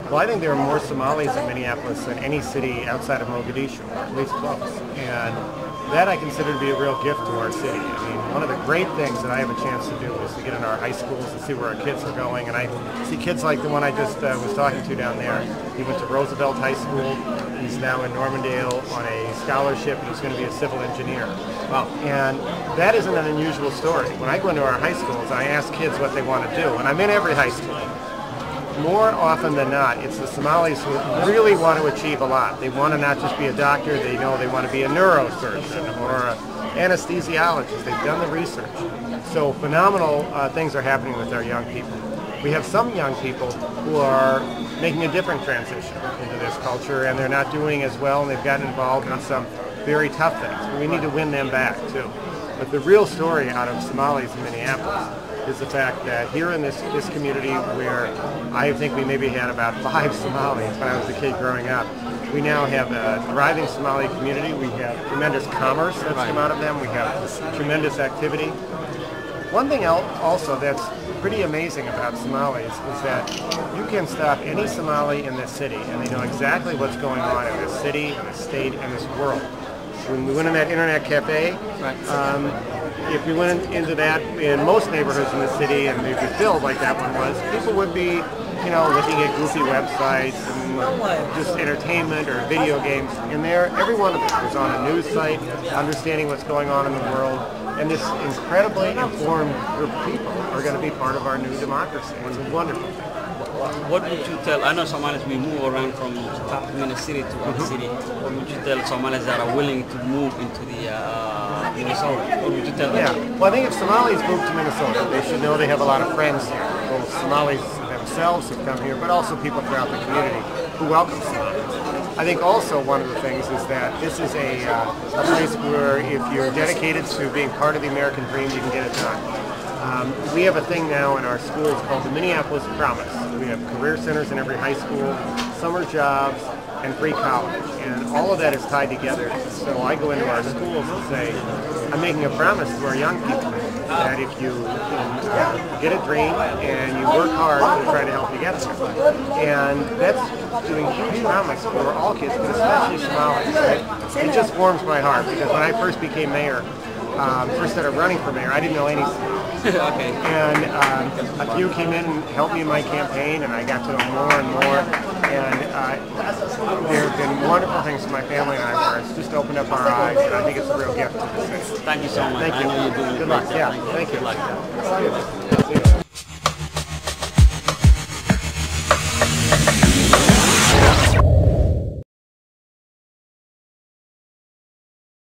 Well, I think there are more Somalis in Minneapolis than any city outside of Mogadishu, or at least close. And that I consider to be a real gift to our city. I mean, one of the great things that I have a chance to do is to get in our high schools and see where our kids are going. And I see kids like the one I just was talking to down there. He went to Roosevelt High School. He's now in Normandale on a scholarship, and he's going to be a civil engineer. Wow. And that isn't an unusual story. When I go into our high schools, I ask kids what they want to do. And I'm in every high school. More often than not, it's the Somalis who really want to achieve a lot. They want to not just be a doctor, they know they want to be a neurosurgeon or an anesthesiologist. They've done the research. So phenomenal things are happening with our young people. We have some young people who are making a different transition into this culture, and they're not doing as well, and they've gotten involved in some very tough things. We need to win them back too. But the real story out of Somalis in Minneapolis is the fact that here in this community, where I think we maybe had about 5 Somalis when I was a kid growing up, we now have a thriving Somali community. We have tremendous commerce that's come out of them. We have tremendous activity. One thing also that's pretty amazing about Somalis is that you can stop any Somali in this city and they know exactly what's going on in this city, in this state, and this world. When we went in that internet cafe, if we went into that in most neighborhoods in the city and it was filled like that one was, people would be, you know, looking at goofy websites and just entertainment or video games. And there, every one of them was on a news site, understanding what's going on in the world. And this incredibly informed group of people are going to be part of our new democracy. It's a wonderful thing. What would you tell, I know Somalis, we move around from city to other city. What would you tell Somalis that are willing to move into the Minnesota? What would you tell them? Yeah, well, I think if Somalis move to Minnesota, they should know they have a lot of friends here. Both Somalis themselves who come here, but also people throughout the community who welcome Somalis. I think also one of the things is that this is a place where if you're dedicated to being part of the American dream, you can get it done. We have a thing now in our schools called the Minneapolis Promise. We have career centers in every high school, summer jobs, and free college. And all of that is tied together. So I go into our schools and say, I'm making a promise to our young people that if you get a dream and you work hard, we'll try to help you get there. And that's doing huge promise for all kids, but especially Somalis. Right? It just warms my heart because when I first became mayor, first started running for mayor, I didn't know any Somalis. Okay. And a few came in and helped me in my campaign, and I got to know more and more. And there have been wonderful things to my family and I where it's just opened up our eyes, and I think it's a real gift to the city. Thank you so much. Thank you. I know you're doing Good luck. great. Yeah, thank you. Good luck.